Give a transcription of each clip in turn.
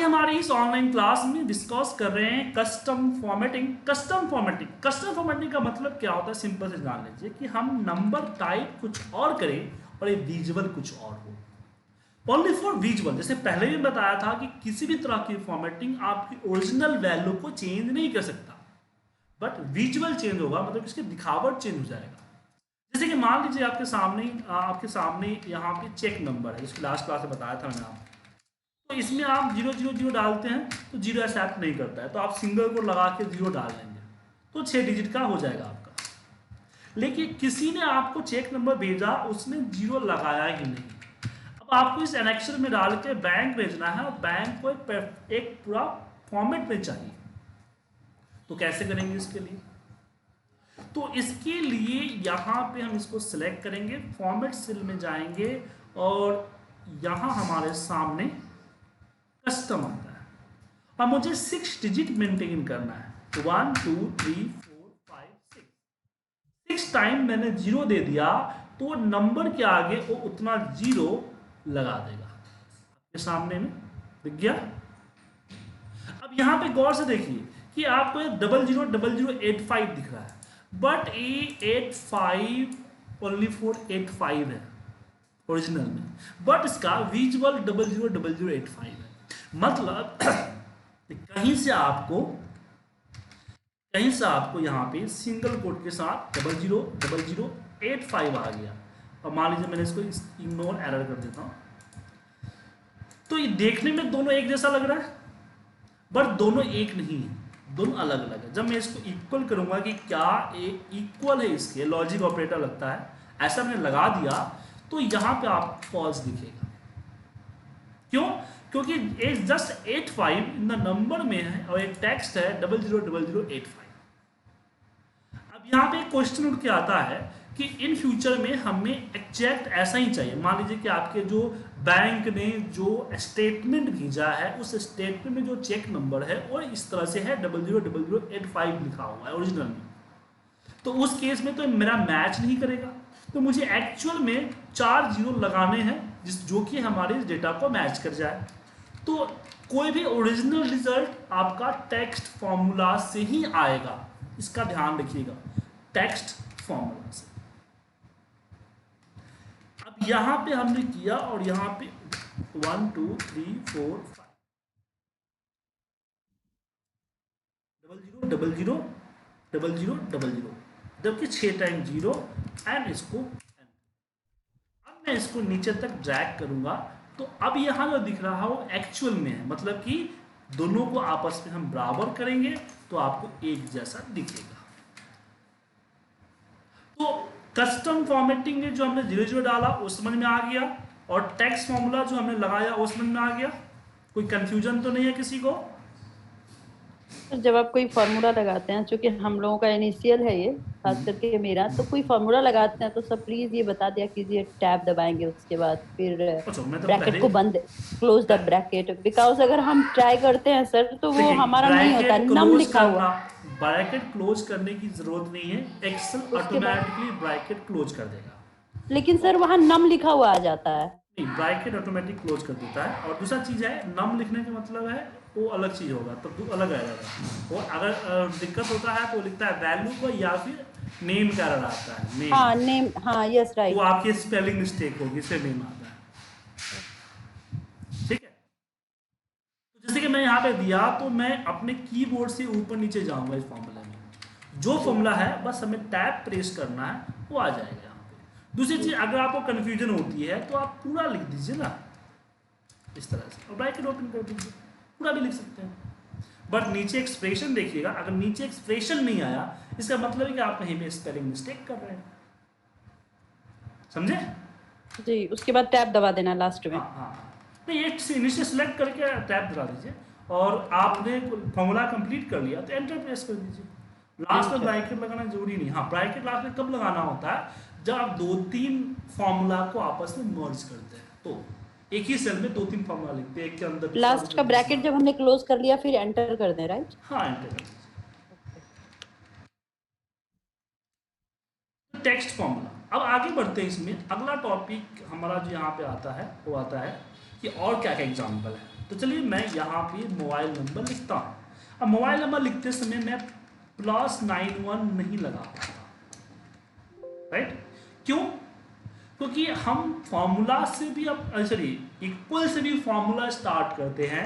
हमारी इस online class में डिस्कस कर रहे हैं कस्टम फॉर्मेटिंग। कस्टम फॉर्मेटिंग का मतलब क्या होता है, सिंपल से जान लीजिए कि हम नंबर टाइप कुछ और करें और ये विजुअल कुछ और हो। ओनली फॉर विजुअल, जैसे पहले भी बताया था कि किसी भी तरह की फॉर्मेटिंग आपकी ओरिजिनल वैल्यू को चेंज नहीं कर सकता, बट विजुअल चेंज होगा, मतलब इसकी दिखावट चेंज हो जाएगा। जैसे कि मान लीजिए आपके सामने यहाँ पे चेक नंबर है, इसकी लास्ट क्लास में बताया था मैंने आपको। तो इसमें आप 000 डालते हैं तो 0 एक्सेप्ट नहीं करता है, तो आप सिंगल को लगा के 0 डाल लेंगे तो 6 डिजिट का हो जाएगा आपका। लेकिन किसी ने आपको चेक नंबर भेजा, उसने 0 लगाया ही नहीं। अब आपको इस एनेक्शन में डाल के बैंक भेजना है और बैंक को एक पूरा फॉर्मेट में चाहिए, तो कैसे करेंगे इसके लिए? तो इसके लिए यहाँ पे हम इसको सिलेक्ट करेंगे, फॉर्मेट सेल में जाएंगे और यहाँ हमारे सामने कस्टम आता है। अब मुझे 6 डिजिट मेंटेन करना है, 1 2 3 4 5 6 6 टाइम मैंने 0 दे दिया तो नंबर के आगे वो उतना 0 लगा देगा। आपके सामने में दिख गया। अब यहाँ पे गौर से देखिए कि आपको 000085 दिख रहा है, बट ये 85 ओनली फॉर 85 है ओरिजिनल में, बट इसका विजुअल 000085 है। मतलब कहीं से आपको यहाँ पे सिंगल कोड के साथ 000085 आ गया। और मान लीजिए मैंने इसको इग्नोर एरर कर देता हूँ, तो ये देखने में दोनों एक जैसा लग रहा है, बट दोनों एक नहीं है, दोनों अलग अलग है। जब मैं इसको इक्वल करूंगा कि क्या इक्वल है, इसके लॉजिक ऑपरेटर लगता है, ऐसा मैंने लगा दिया तो यहाँ पे आप फॉल्स दिखेगा। क्यों? क्योंकि जस्ट 85 इन द नंबर में है और एक टेक्स्ट है 000085। अब यहाँ पे एक क्वेश्चन उठ के आता है कि इन फ्यूचर में हमें एग्जैक्ट ऐसा ही चाहिए। मान लीजिए कि आपके जो बैंक ने जो स्टेटमेंट भेजा है, उस स्टेटमेंट में जो चेक नंबर है और इस तरह से है 000085 लिखा हुआ है ओरिजिनल में, तो उस केस में तो मेरा मैच नहीं करेगा। तो मुझे एक्चुअल में 4 0 लगाने हैं जो कि हमारे इस डेटा को मैच कर जाए। तो कोई भी ओरिजिनल रिजल्ट आपका टेक्स्ट फॉर्मूला से ही आएगा, इसका ध्यान रखिएगा, टेक्स्ट फॉर्मूला से। अब यहां पे हमने किया और यहां पे 1 2 3 4 5 000000, जबकि 6 टाइम 0 एंड इसको। अब मैं इसको नीचे तक ड्रैग करूंगा तो अब यहां जो दिख रहा है वो एक्चुअल में है, मतलब कि दोनों को आपस में हम बराबर करेंगे तो आपको एक जैसा दिखेगा। तो कस्टम फॉर्मेटिंग में जो हमने 00 डाला वो समझ में आ गया, और टेक्स्ट फॉर्मूला जो हमने लगाया वो समझ में आ गया। कोई कंफ्यूजन तो नहीं है किसी को? जब आप कोई फार्मूला लगाते हैं, चूंकि हम लोगों का इनिशियल है ये, खास करके मेरा, तो कोई फार्मूला लगाते हैं तो सब प्लीज ये बता दिया कीजिए, टैब दबाएंगे उसके बाद फिर मैं तो ब्रैकेट को बंद, क्लोज द ब्रैकेट, बिकॉज अगर हम ट्राई करते हैं सर तो वो हमारा नहीं होता, नम लिखा हुआ। ब्रैकेट क्लोज करने की जरूरत नहीं है, एक्सेल ऑटोमेटिकली ब्रैकेट क्लोज कर देगा। लेकिन सर वहां नम लिखा हुआ आ जाता है। नहीं, ब्रैकेट ऑटोमेटिक क्लोज कर देता है। और दूसरा चीज है, नम लिखने का मतलब है वो अलग चीज होगा, तब तो अलग आएगा। और अगर दिक्कत होता है तो लिखता है वैल्यू को या फिर नेम का एरर आता है, नेम। हाँ नेम, हाँ यस राइट, वो आपकी स्पेलिंग मिस्टेक होगी, इससे नेम आता है। ठीक है, तो जैसे कि मैं यहाँ पे दिया तो मैं अपने कीबोर्ड से ऊपर नीचे जाऊंगा इस फॉर्मूला में, जो फॉर्मूला है बस हमें टैब प्रेस करना है, वो आ जाएगा यहाँ पे। दूसरी चीज, अगर आपको कंफ्यूजन होती है तो आप पूरा लिख दीजिए ना इस तरह से, और ब्रैकेट ओपन कर दीजिए, पूरा भी लिख सकते हैं। बट नीचे एक्सप्रेशन देखिएगा, अगर नीचे एक्सप्रेशन नहीं आया इसका मतलब है कि आप कहीं पे स्पेलिंग मिस्टेक कर रहे हैं। समझे जी? उसके बाद टैब दबा देना लास्ट में। हाँ, नहीं, एक इनिशियल सेलेक्ट करके टैब दबा दीजिए, और आपने फॉर्मूला कंप्लीट कर लिया तो एंटर प्रेस कर दीजिए। लास्ट में ब्रैकेट लगाना जरूरी नहीं। हाँ, ब्रैकेट लास्ट में कब लगाना होता है? जब आप 2-3 फॉर्मूला को आपस में मर्ज करते हैं, तो एक ही सेल में 2-3 फॉर्मूला लिखते हैं, एक के अंदर लास्ट का ब्रैकेट जब हमने क्लोज कर लिया फिर एंटर कर दें, राइट? हाँ, एंटर कर दीजिए। Text formula. अब आगे बढ़ते हैं, इसमें अगला टॉपिक हमारा जो यहाँ पे आता है वो आता है कि और क्या क्या एग्जाम्पल है। तो चलिए मैं यहाँ पे मोबाइल नंबर लिखता हूँ। अब मोबाइल नंबर लिखते समय मैं +91 नहीं लगा पाता, राइट? क्यों? क्योंकि हम फॉर्मूला से भी अब सॉरी इक्वल से भी फॉर्मूला स्टार्ट करते हैं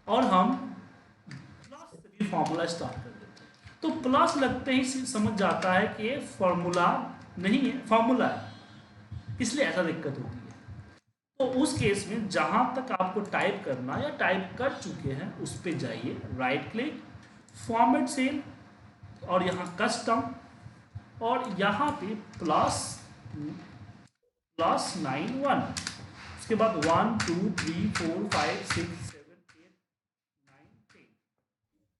और हम प्लस से भी फॉर्मूला स्टार्ट कर देते हैं। तो प्लस लगते ही समझ जाता है कि ये फॉर्मूला नहीं है, फॉर्मूला है, इसलिए ऐसा दिक्कत होती है। तो उस केस में जहां तक आपको टाइप करना या टाइप कर चुके हैं उस पर जाइए, राइट क्लिक, फॉर्मेट सेल, और यहाँ कस्टम, और यहाँ पे +91, उसके बाद 1 2 3 4 5 6 7 8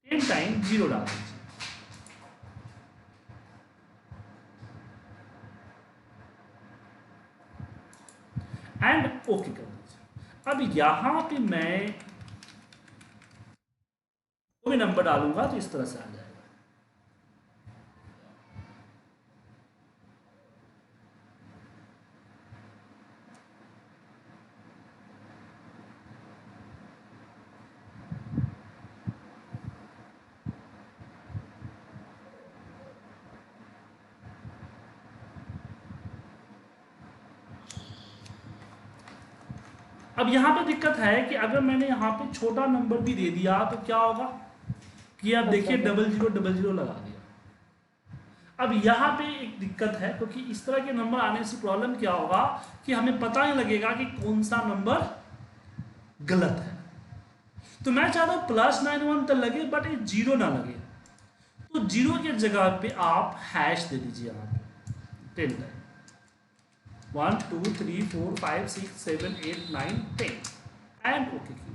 9 10 टाइम 0 डाल दीजिए। एंड ओके कर दीजिए। अब यहाँ पे मैं कोई नंबर डालूंगा तो इस तरह से आ जाएगा। अब यहाँ पे दिक्कत है कि अगर मैंने यहाँ पे छोटा नंबर भी दे दिया तो क्या होगा कि आप देखिए 0000 लगा दिया। अब यहाँ पे एक दिक्कत है, क्योंकि इस तरह के नंबर आने से प्रॉब्लम क्या होगा कि हमें पता नहीं लगेगा कि कौन सा नंबर गलत है। तो मैं चाहता हूँ +91 तो लगे बट ये 0 ना लगे, तो 0 के जगह पे आप हैश दे दीजिए यहाँ पे 10 टाइम, 1 2 3 4 5 6 7 8 9 10 एंड ओके की।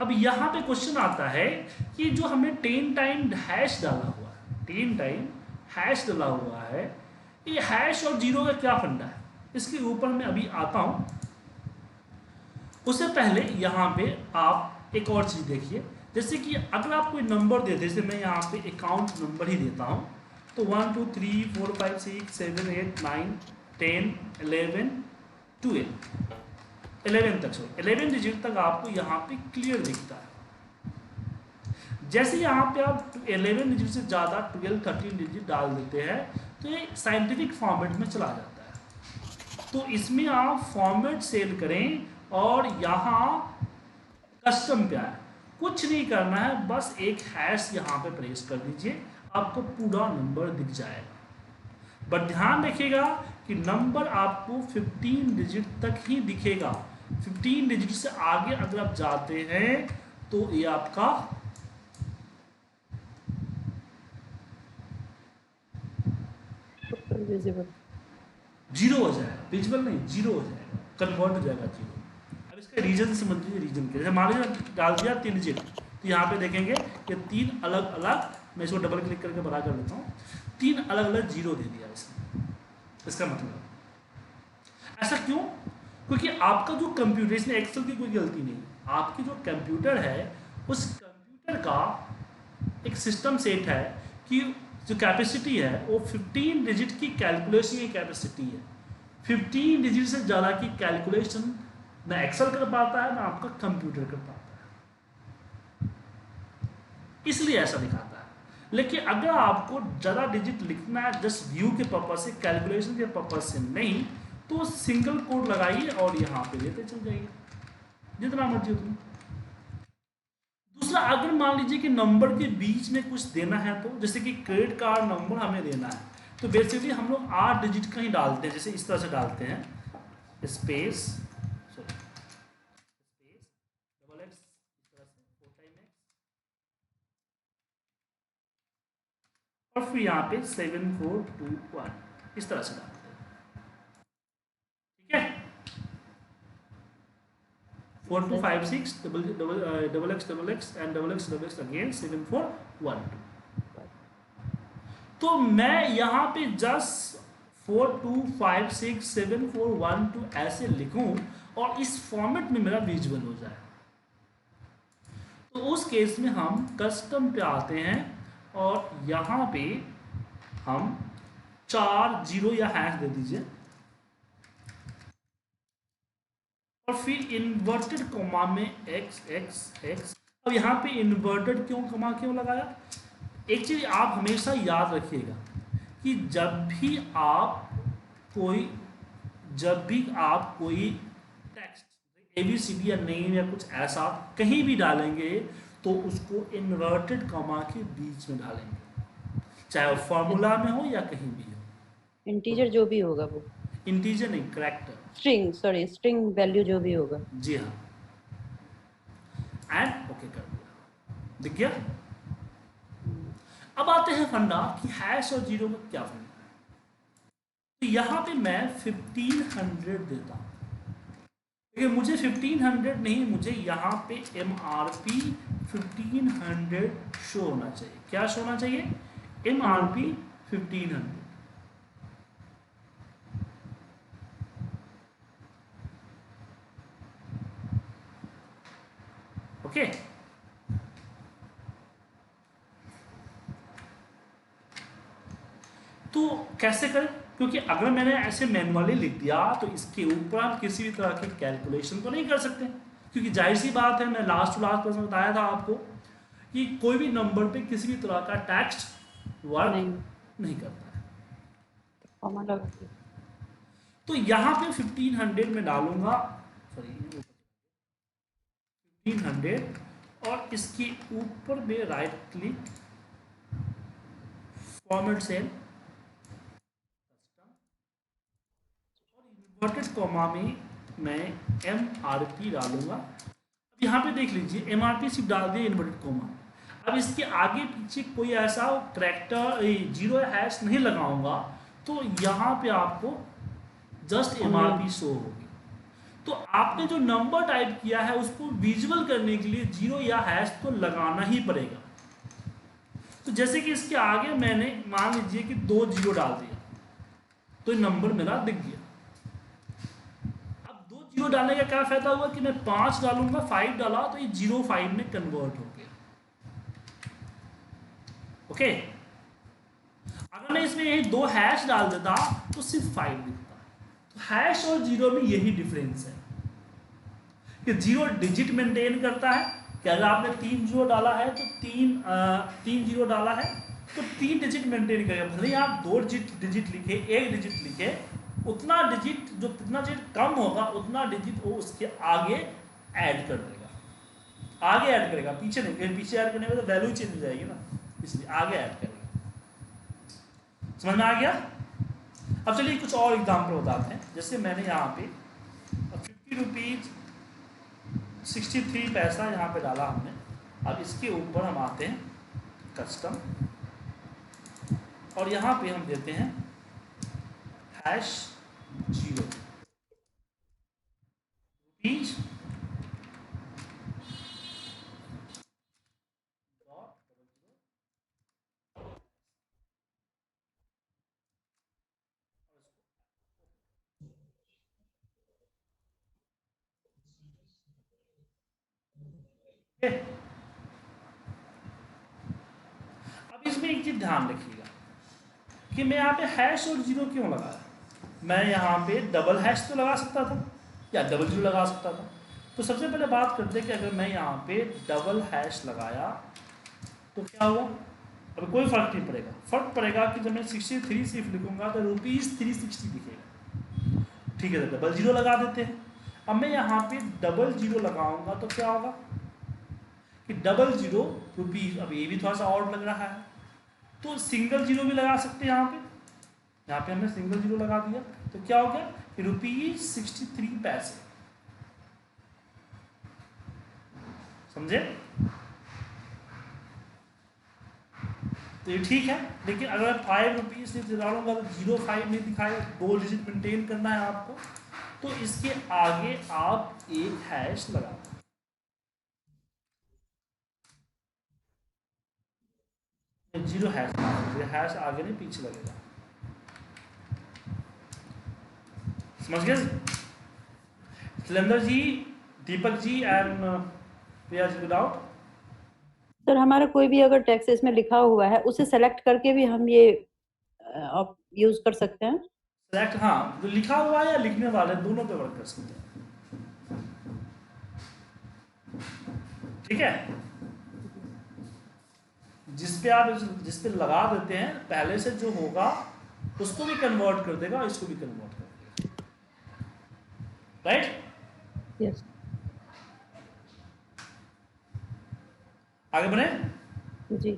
अब यहाँ पे क्वेश्चन आता है कि जो हमें 10 टाइम हैश डाला हुआ है, 10 टाइम हैश डाला हुआ है, ये हैश और 0 का क्या फंडा है, इसके ऊपर मैं अभी आता हूँ। उससे पहले यहाँ पे आप एक और चीज़ देखिए, जैसे कि अगर आप कोई नंबर देते, जैसे मैं यहाँ पे अकाउंट नंबर ही देता हूँ, तो 1 2 3 4 5 6 7 8 9 10 11 12 11 तक, सॉरी 11 डिजिट तक आपको यहाँ पे क्लियर दिखता है। जैसे यहाँ पे आप 11 डिजिट से ज़्यादा 12 13 डिजिट डाल देते हैं तो ये साइंटिफिक फॉर्मेट में चला जाता है। तो इसमें आप फॉर्मेट सेल करें और यहाँ कस्टम पे आए, कुछ नहीं करना है, बस एक हैश यहाँ पे प्रेस कर दीजिए, आपको पूरा नंबर दिख जाएगा। बट ध्यान रखिएगा कि नंबर आपको 15 डिजिट तक ही दिखेगा। 15 डिजिट से आगे अगर आप जाते हैं तो ये आपका विजिबल 0 हो जाएगा, विजिबल नहीं 0 हो जाएगा, कन्वर्ट हो जाएगा 0। अब इसका रीजन समझ लीजिए, रीजन के जैसे मान लीजिए डाल दिया 3 डिजिट, तो यहाँ पे देखेंगे कि 3 अलग अलग, मैं इसको डबल क्लिक करके बड़ा कर लेता हूँ, 3 अलग अलग 0 दे दिया इसने। इसका मतलब ऐसा क्यों? क्योंकि आपका जो कंप्यूटर, इसमें एक्सेल की कोई गलती नहीं, आपकी जो कंप्यूटर है उस कंप्यूटर का एक सिस्टम सेट है कि जो कैपेसिटी है वो 15 डिजिट की कैलकुलेशन की कैपेसिटी है। 15 डिजिट से ज़्यादा की कैलकुलेशन ना एक्सेल कर पाता है ना आपका कंप्यूटर कर पाता है, इसलिए ऐसा दिखाता है। लेकिन अगर आपको ज़्यादा डिजिट लिखना है जस्ट व्यू के पर्पज से, कैलकुलेशन के पर्पज से नहीं, तो सिंगल कोड लगाइए और यहाँ पे लेते चल जाइए जितना मर्जी उतना। दूसरा, अगर मान लीजिए कि नंबर के बीच में कुछ देना है, तो जैसे कि क्रेडिट कार्ड नंबर हमें देना है, तो बेसिकली हम लोग 8 डिजिट का ही डालते हैं, जैसे इस तरह से डालते हैं, स्पेस डबल एक्स, इस तरह से 4 टाइम एक्स, और फिर यहाँ पे 7 4 2 1 इस तरह से डालते हैं, ठीक है। 4 2 5 6 double x and double x again 7 4 1 2। तो मैं यहाँ पे जस्ट 4 2 5 6 7 4 1 2 ऐसे लिखूं और इस फॉर्मेट में मेरा विजुअल हो जाए, तो उस केस में हम कस्टम पे आते हैं और यहाँ पे हम 4 0 या हैश दे दीजिए और फिर इन्वर्टेड कॉमा में एक्स एक्स एक्स। अब यहाँ पे इन्वर्टेड क्यों कॉमा क्यों लगाया? एक चीज आप हमेशा याद रखिएगा कि जब भी आप कोई टेक्स्ट ABCD या नेम या कुछ ऐसा कहीं भी डालेंगे तो उसको इन्वर्टेड कॉमा के बीच में डालेंगे, चाहे वो फॉर्मूला में हो या कहीं भी हो। इंटीजर जो भी होगा वो, इंटीजर नहीं, करैक्टर, स्ट्रिंग वैल्यू जो भी होगा। जी हाँ। एंड ओके कर दिया, दिख गया। अब आते हैं फंडा कि हैश और जीरो का क्या फंडा। तो यहां पे मैं 1500 देता हूं, लेकिन मुझे 1500 नहीं, मुझे यहाँ पे MRP 1500 शो होना चाहिए। क्या शो होना चाहिए? MRP 1500। ओके, तो कैसे करें? क्योंकि अगर मैंने ऐसे मैनुअली लिख दिया तो इसके ऊपर हम किसी भी तरह की कैलकुलेशन तो नहीं कर सकते, क्योंकि जाहिर सी बात है, मैं लास्ट प्रश्न बताया था आपको कि कोई भी नंबर पे किसी भी तरह का टेक्स्ट वर्क नहीं करता है। तो यहाँ पे 1500 में डालूंगा, सॉरी 1500, और इसके ऊपर में right click, format cell, inverted comma में मैं MRP डालूंगा। अब यहाँ पे देख लीजिए MRP सिर्फ डाल दिया इन्वर्टेड कॉमा। अब इसके आगे पीछे कोई ऐसा करैक्टर जीरो हैश नहीं लगाऊंगा तो यहाँ पे आपको जस्ट MRP शो होगी। तो आपने जो नंबर टाइप किया है उसको विजुअल करने के लिए जीरो या हैश तो लगाना ही पड़ेगा। तो जैसे कि इसके आगे मैंने मान लीजिए कि 2 जीरो डाल दिया तो ये नंबर मेरा दिख गया। अब 2 जीरो डालने का क्या फायदा हुआ कि मैं 5 डालूंगा, 5 डाला तो ये 05 में कन्वर्ट हो गया। ओके, अगर मैं इसमें यही 2 हैश डाल देता तो सिर्फ 5 दिखता। तो हैश और जीरो में यही डिफरेंस है कि जीरो डिजिट मेंटेन करता है कि अगर आपने 3 जीरो डाला है तो 3 जीरो डाला है तो 3 डिजिट मेंटेन करेगा। भले ही आप 2 डिजिट लिखे, 1 डिजिट लिखे, उतना डिजिट जो जितना डिजिट कम होगा उतना डिजिट वो उसके आगे ऐड कर देगा, आगे ऐड करेगा, पीछे नहीं। कहीं पीछे ऐड करने में तो वैल्यू चेंज हो जाएगी ना, इसलिए आगे ऐड करेगा। समझ में आ गया? अब चलिए कुछ और एग्जाम्पल बताते हैं। जैसे मैंने यहाँ पे 50 रुपीज 63 पैसा यहाँ पे डाला हमने। अब इसके ऊपर हम आते हैं कस्टम, और यहाँ पे हम देते हैं हैश जीरो रुपीज अब इसमें एक चीज ध्यान रखिएगा कि मैं यहाँ पे हैश और जीरो क्यों लगाया। मैं यहाँ पे डबल हैश तो लगा सकता था या डबल जीरो लगा सकता था। तो सबसे पहले बात करते हैं कि अगर मैं यहाँ पे डबल हैश लगाया तो क्या हुआ। अब कोई फर्क नहीं पड़ेगा। फर्क पड़ेगा कि जब मैं 63 सिर्फ लिखूंगा तो ₹360 दिखेगा। ठीक है, तो डबल जीरो लगा देते हैं। अब मैं यहाँ पे डबल जीरो लगाऊंगा तो क्या होगा कि डबल जीरो रुपीज। अब ये भी थोड़ा सा और लग रहा है तो सिंगल जीरो भी लगा सकते हैं। यहाँ पे हमने सिंगल जीरो लगा दिया तो क्या हो गया, ₹63 पैसे। समझे? तो ये ठीक है, लेकिन अगर 5 रुपीज से डालूंगा तो 05 नहीं दिखाएगा, 2 डिजिट मेंटेन करना है आपको। तो इसके आगे आप एक हैश लगा, जीरो हैश आगे नहीं पीछे लगेगा। समझ गए Shailendra ji, Deepak ji and Priya ji? Without sir हमारा कोई भी अगर टेक्स्ट इसमें लिखा हुआ है उसे सेलेक्ट करके भी हम ये यूज कर सकते हैं। सेलेक्ट, हाँ, जो लिखा हुआ है या लिखने वाले दोनों पे वर्क कर सकते हैं। ठीक है, जिस पे लगा देते हैं पहले से जो होगा उसको भी कन्वर्ट कर देगा, इसको भी कन्वर्ट कर देगा, राइट। यस आगे बढ़े। जी।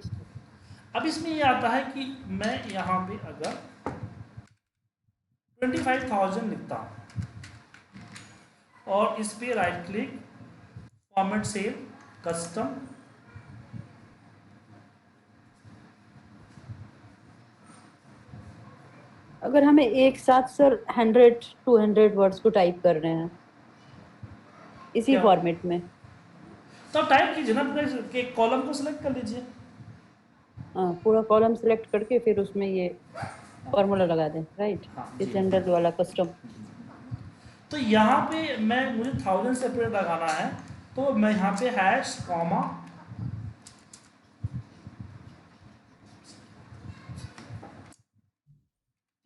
अब इसमें ये आता है कि मैं यहाँ पे अगर 25,000 लिखता हूँ और इस पे right click, format cell, custom, अगर हमें एक साथ सर 100-200 वर्ड्स को टाइप कर रहे हैं इसी क्या फॉर्मेट में, तो आप टाइप कीजिए ना, पूरे कॉलम को सिलेक्ट कर लीजिए। पूरा कॉलम सेलेक्ट करके फिर उसमें ये फॉर्मूला लगा दें, राइट। हाँ ये जी। जनरल वाला कस्टम। तो यहाँ पे मुझे 1000 सेपरेट लगाना है, तो मैं यहाँ पे हैश कॉमा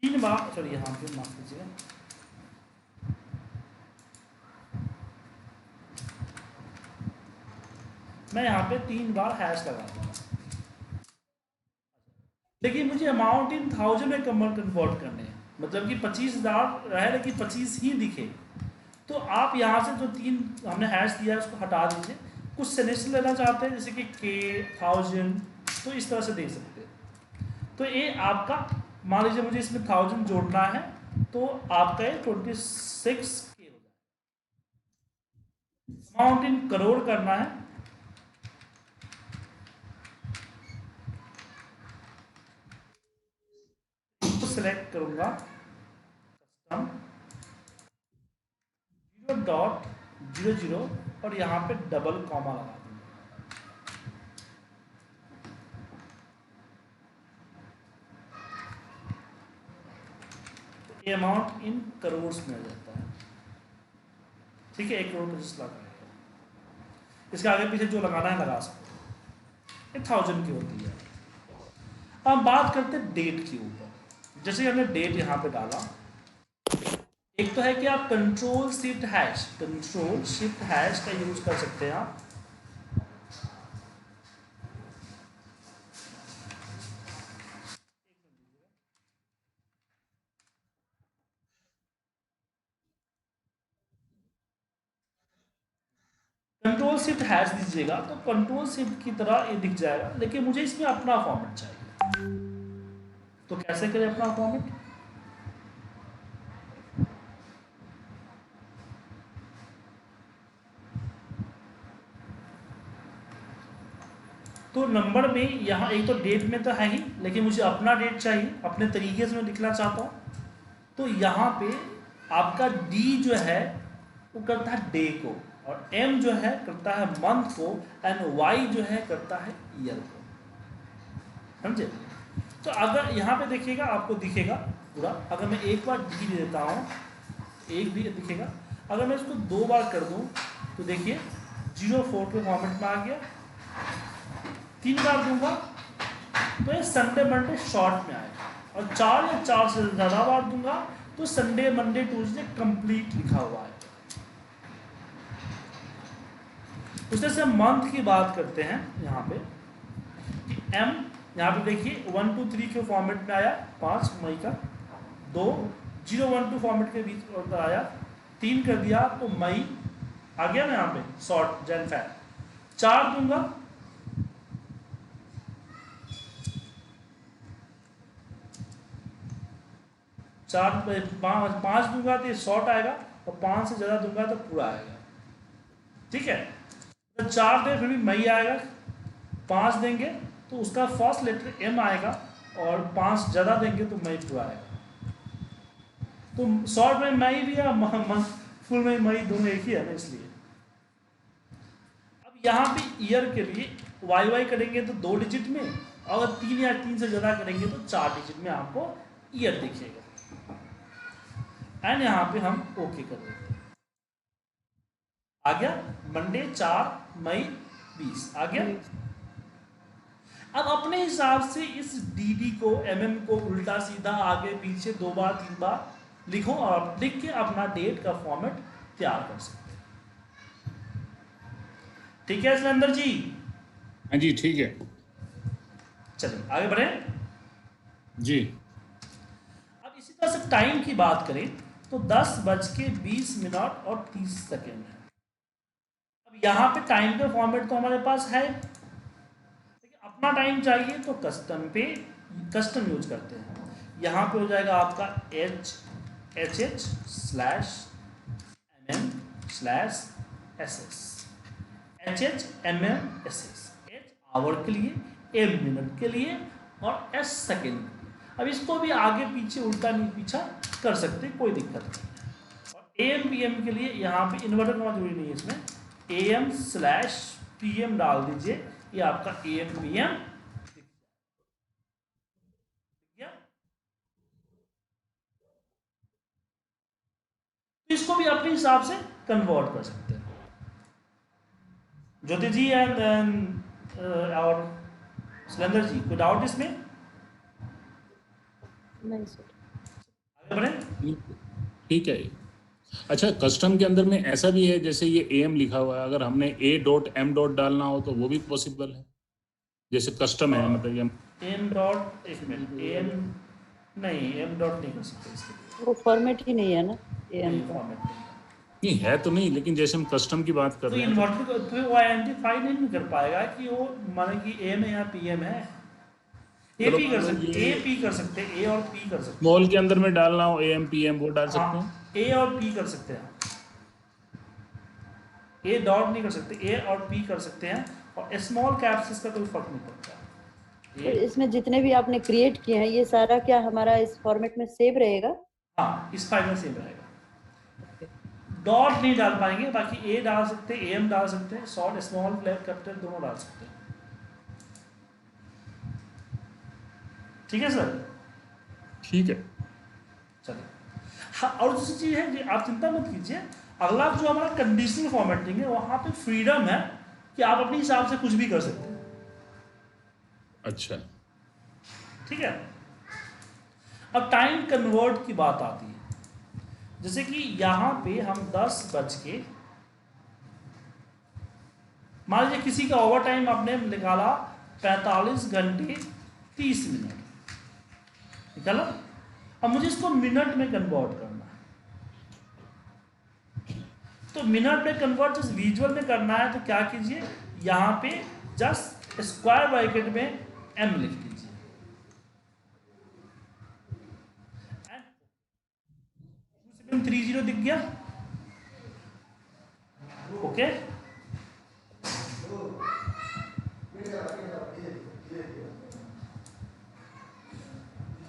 3 बार, सॉरी यहाँ पे माफ कीजिए, मैं यहाँ पे 3 बार हैश लगा दूंगा। देखिए मुझे अमाउंट इन 1000 में कन्वर्ट करने हैं, मतलब कि 25,000 रहे लेकिन 25 ही दिखे। तो आप यहाँ से जो 3 हमने हैश दिया है उसको हटा दीजिए, कुछ सेलेक्शन लेना चाहते हैं जैसे कि के 1000, तो इस तरह से दे सकते हैं। तो ये आपका, मान लीजिए मुझे इसमें 1000 जोड़ना है, तो आपका ये 26 के हो जाए। अमाउंट इन करोड़ करना है, तो सिलेक्ट करूंगा कस्टम 0.00 और यहाँ पे डबल कॉमा लगा दूंगा। ये अमाउंट इन करोड़ में आ जाता है, ठीक है, 1,25,00,000 आएगा। इसके आगे पीछे जो लगाना है लगा सकते हैं, ये 1000 की होती है। अब बात करते हैं डेट के ऊपर। जैसे हमने डेट यहाँ पे डाला, एक तो है कि आप कंट्रोल शिफ्ट हैश का यूज कर सकते हैं आप। कंट्रोल शिफ्ट हैश दीजिएगा तो कंट्रोल शिफ्ट की तरह ये दिख जाएगा, लेकिन मुझे इसमें अपना फॉर्मेट चाहिए। तो कैसे करें अपना फॉर्मेट? तो नंबर में यहाँ एक तो डेट में तो है ही, लेकिन मुझे अपना डेट चाहिए, अपने तरीके से मैं लिखना चाहता हूँ। तो यहाँ पे आपका डी जो है वो करता है डे को, और एम जो है करता है मंथ को, एंड वाई जो है करता है ईयर को, समझे। तो अगर यहाँ पे देखिएगा आपको दिखेगा पूरा, अगर मैं एक बार डी दे देता हूँ, एक भी दिखेगा। अगर मैं इसको 2 बार कर दूँ तो देखिए 04 के फॉर्मेट में आ गया। 3 बार दूंगा तो ये संडे मंडे शॉर्ट में आएगा, और 4 या 4 से ज़्यादा बार दूंगा तो संडे मंडे ट्यूसडे कंप्लीट लिखा हुआ है। उसमें से मंथ की बात करते हैं यहाँ पे कि एम, यहाँ पे देखिए 1 2 3 के फॉर्मेट में आया 5 मई का, 2 0 1 2 फॉर्मेट के बीच और आया, 3 कर दिया तो मई आ गया ना यहाँ पे शॉर्ट जैन फैन। 4 दूंगा, 5 दूंगा तो ये शॉर्ट आएगा, और 5 से ज़्यादा दूंगा तो पूरा आएगा, ठीक है। तो 4 दे फिर भी मई आएगा, 5 देंगे तो उसका फर्स्ट लेटर एम आएगा, और 5 ज़्यादा देंगे तो मई पूरा आएगा। तो शॉर्ट में मई भी है, फुल में मई, दोनों एक ही है ना, इसलिए। अब यहाँ पे ईयर के लिए वाई करेंगे तो 2 डिजिट में, अगर 3 या 3 से ज़्यादा करेंगे तो 4 डिजिट में आपको ईयर दिखेगा। एंड यहाँ पे हम ओके कर देते हैं, आ गया मंडे 4 मई 20 आ गया। अब अपने हिसाब से इस डी को एमएम को उल्टा सीधा आगे पीछे 2 बार 3 बार लिखो, और लिख के अपना डेट का फॉर्मेट तैयार कर सकते हैं। ठीक है सुरेंद्र जी? हाँ जी ठीक है चलिए आगे बढ़े। जी। अब इसी तरह से टाइम की बात करें तो 10:20 और 30 सेकेंड है। अब यहाँ पे टाइम का फॉर्मेट तो हमारे पास है, लेकिन अपना टाइम चाहिए तो कस्टम यूज करते हैं। यहाँ पे हो जाएगा आपका HH/MM/SS, HH/MM/SS, H आवर के लिए, M मिनट के लिए और S सेकेंड के लिए। अब इसको भी आगे पीछे उल्टा नहीं पीछा कर सकते, कोई दिक्कत नहीं है। और AM PM के लिए यहाँ पे इन्वर्टर होना जरूरी नहीं है, इसमें AM/PM डाल दीजिए, ये आपका AM PM दिख गया। तो इसको भी अपने हिसाब से कन्वर्ट कर सकते हैं। ज्योति जी और सुरेंद्र जी कोई डाउट इसमें? नहीं सर। आगे बढ़े। ठीक है। अच्छा, कस्टम के अंदर में ऐसा भी है, जैसे ये AM लिखा हुआ है, अगर हमने A.M. डालना हो तो वो भी पॉसिबल है, जैसे कस्टम है, मतलब ये M डॉट, एक मिनट, AM नहीं, M डॉट नहीं कर सकते इसके लिए, वो फॉर्मेट ही नहीं है ना AM नहीं का। फॉर्मेट नहीं है। नहीं है तो नहीं, लेकिन जैसे हम कस्टम की बात कर तो रहे हैं इन्वर्टर को तो वो आइडेंटिफाई नहीं कर पाएगा कि वो माने कि AM है या PM है। A P कर सकते, A P कर सकते, A और P कर सकते, मॉल के अंदर में डालना हो AM PM वो डाल सकते हैं। A और P कर सकते हैं, A डॉट नहीं कर सकते, A और P कर सकते हैं। और स्मॉल कैप्स इसका कोई फर्क नहीं पड़ता। तो इसमें जितने भी आपने क्रिएट किए हैं ये सारा क्या हमारा इस फॉर्मेट में सेव रहेगा? हाँ, इस फाइल में सेव रहेगा। डॉट नहीं डाल पाएंगे, बाकी A डाल सकते हैं, AM डाल सकते हैं, शॉर्ट स्मॉल कैपिटल दोनों डाल सकते हैं। ठीक है सर? ठीक है। चलिए हाँ, और दूसरी चीज़ है कि आप चिंता मत कीजिए, अगला जो हमारा कंडीशनल फॉर्मेटिंग है वहाँ पे फ्रीडम है कि आप अपने हिसाब से कुछ भी कर सकते हैं। अच्छा, ठीक है। अब टाइम कन्वर्ट की बात आती है, जैसे कि यहाँ पे हम 10 मान लीजिए किसी का ओवर टाइम आपने निकाला 45 घंटे 30 मिनट निकाला। अब मुझे इसको मिनट में कन्वर्ट करना है, तो मिनट में कन्वर्ट जस्ट विजुअल में करना है तो क्या कीजिए, यहाँ पे जस्ट स्क्वायर ब्रैकेट में M लिख दीजिए, 2730 दिख गया। ओके,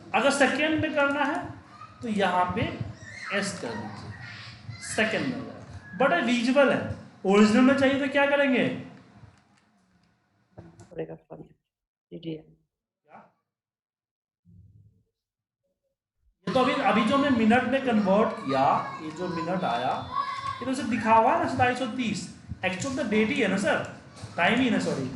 अगर सेकेंड में करना है तो यहाँ पे S कर दीजिए, सेकेंड में हो जाएगा। बट विजुअल है, ओरिजिनल में चाहिए तो क्या करेंगे, पड़ेगा फॉर्मेट DDM। ये तो अभी जो मैं मिनट में कन्वर्ट किया, ये जो मिनट आया ये तो सिर्फ दिखा हुआ है ना 2730, एक्चुअल तो डेट ही है ना सर, टाइम ही ना, सॉरी।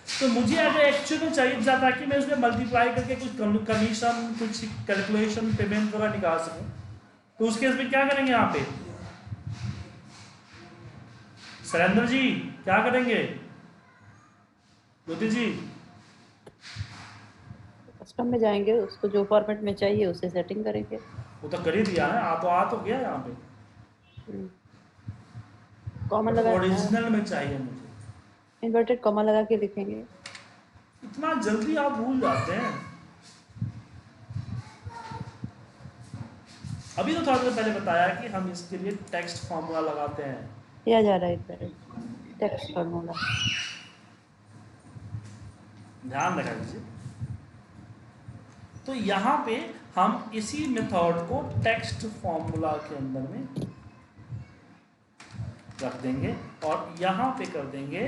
तो मुझे अगर एक्चुअल में चाहिए जाता कि मैं उसमें मल्टीप्लाई करके कुछ कमीशन, कुछ कैलकुलेशन, पेमेंट वगैरह निकाल सकूं, तो उस केस में क्या करेंगे, यहाँ पे सुरेंद्र जी क्या करेंगे, ज्योति जी? कस्टम में जाएंगे, उसको जो फॉर्मेट में चाहिए उसे सेटिंग करेंगे। वो तो कर ही दिया है, आ तो गया यहाँ पे, कॉमा लगा, ओरिजिनल में चाहिए मुझे, इन्वर्टेड कॉमा लगा के लिखेंगे। इतना जल्दी आप भूल जाते हैं। अभी तो थोड़ा देर पहले बताया कि हम इसके लिए टेक्स्ट फॉर्मूला लगाते हैं, किया जा रहा है इधर टेक्स्ट फॉर्मूला, ध्यान रखा दीजिए। तो यहाँ पे हम इसी मेथड को टेक्स्ट फॉर्मूला के अंदर में रख देंगे और यहाँ पे कर देंगे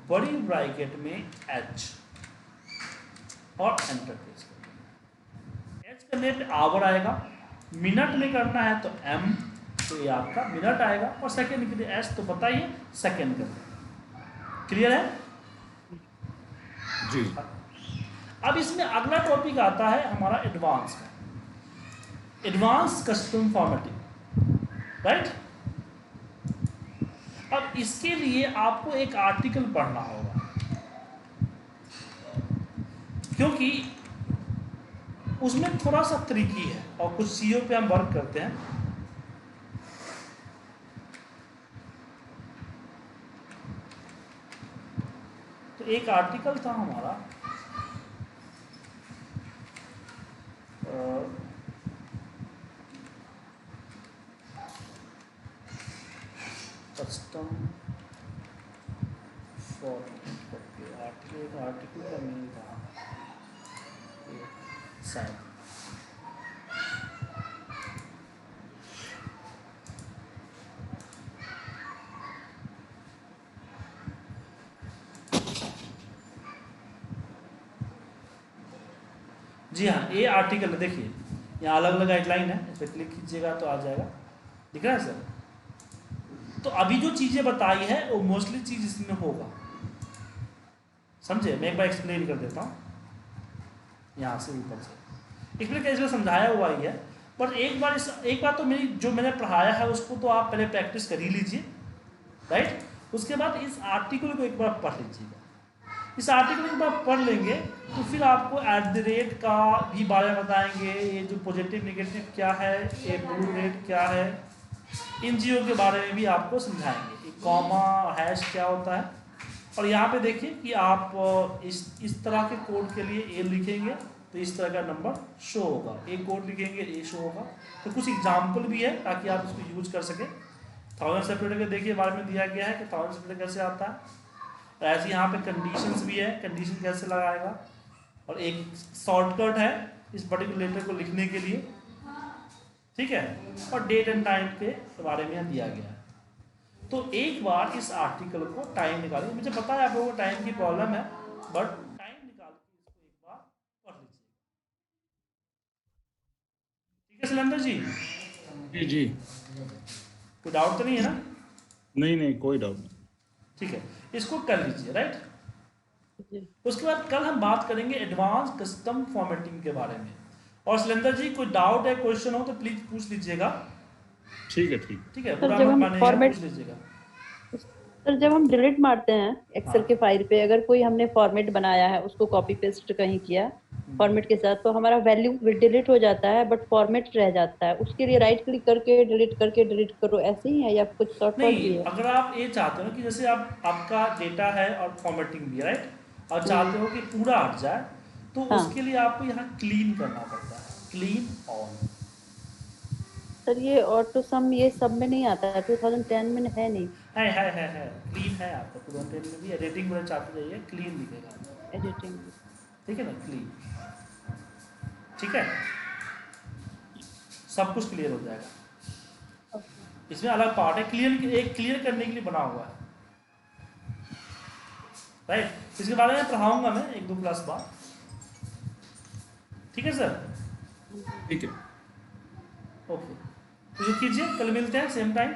बड़ी ब्रैकेट में H और एंटर प्रेस कर देंगे। H करने पे आवर आएगा, मिनट में करना है तो M, तो ये आपका मिनट आएगा, और सेकेंड के लिए S तो बताइए, सेकेंड कर देंगे। क्लियर है जी। अब इसमें अगला टॉपिक आता है हमारा एडवांस का, एडवांस कस्टम फॉर्मेटिंग, राइट। अब अब इसके लिए आपको एक आर्टिकल पढ़ना होगा, क्योंकि उसमें थोड़ा सा ट्रिकी है और कुछ चीज़ों पे हम वर्क करते हैं। तो एक आर्टिकल था हमारा कस्टम फॉर्मेट आर्टिकल का मेल था शायद, जी हाँ ये आर्टिकल है। देखिए यहाँ अलग अलग गाइडलाइन है, इस पर क्लिक कीजिएगा तो आ जाएगा, दिख रहा है सर। तो अभी जो चीज़ें बताई है वो मोस्टली चीज़ इसमें होगा, समझे। मैं एक बार एक्सप्लेन कर देता हूँ यहाँ से ऊपर से, एक्सप्लेन कैसे समझाया हुआ ही है। पर एक बार तो मेरी जो मैंने पढ़ाया है उसको तो आप पहले प्रैक्टिस कर ही लीजिए, राइट। उसके बाद इस आर्टिकल को एक बार पढ़ लीजिएगा। इस आर्टिकल को आप पढ़ लेंगे तो फिर आपको @ का भी बारे में बताएंगे, ये जो पॉजिटिव नेगेटिव क्या है, ये ब्लू रेट क्या है, इन चीज़ों के बारे में भी आपको समझाएंगे। एक कॉमा हैश क्या होता है। और यहाँ पे देखिए कि आप इस तरह के कोड के लिए ए लिखेंगे तो इस तरह का नंबर शो होगा, एक कोड लिखेंगे ए शो होगा। तो कुछ एग्जाम्पल भी है ताकि आप उसको यूज कर सकें। 1000 सेपरेटर के देखिए बारे में दिया गया है कि 1000 सेपरेटर कैसे आता है। ऐसे यहाँ पे कंडीशंस भी है, कंडीशन कैसे लगाएगा, और एक शॉर्टकट है इस पर्टिकुलर लेटर को लिखने के लिए, ठीक है। और डेट एंड टाइम के बारे में दिया गया है। तो एक बार इस आर्टिकल को टाइम निकालिए। मुझे पता है आप लोगों को टाइम की प्रॉब्लम है, बट टाइम निकाल के इसको एक बार पढ़ लीजिए, ठीक है सिलेंडर जी। जी जी, कोई डाउट तो नहीं है ना? नहीं कोई डाउट नहीं। ठीक है, इसको कर लीजिए, राइट। जी। उसके बाद कल हम बात करेंगे एडवांस कस्टम फॉर्मेटिंग के बारे में। और सिलेंडर जी कोई डाउट है, क्वेश्चन हो तो प्लीज पूछ लीजिएगा, ठीक है ठीक है। सर बुरा जब मत हम मानिएगा, फॉर्मेट पूछ लीजिएगा। सर जब हम डिलीट मारते हैं एक्सेल हाँ। के फाइल पे, अगर कोई हमने फॉर्मेट बनाया है उसको कॉपी पेस्ट कहीं किया फॉर्मेट के साथ, तो हमारा वैल्यू डिलीट हो जाता है बट फॉर्मेट रह जाता है। उसके लिए राइट क्लिक करके डिलीट करो, ऐसे ही है या कुछ शॉर्टकट भी नहीं, है? अगर आप ये चाहते हो कि जैसे आपका डेटा है और फॉर्मेटिंग भी है, राइट, और चाहते हो कि पूरा हट जाए, तो हाँ उसके लिए आपको यहाँ क्लीन करना पड़ता है, क्लीन ऑल। सर, ये ऑटो सम ये सब में नहीं आता है, 2010 में है नहीं। है क्लीन है आपका, तुरंत में भी एडिटिंग में चाहते जाइए, क्लीन दिखेगा, एडिटिंग। ठीक है ना, क्लीन, ठीक है, सब कुछ क्लियर हो जाएगा। इसमें अलग पार्ट है, क्लियर करने के लिए बना हुआ है, राइट। इसके बारे में पढ़ाऊंगा मैं 1-2 क्लास बाद, ठीक है सर। ठीक है, ओके, तो ये कीजिए, कल मिलते हैं सेम टाइम।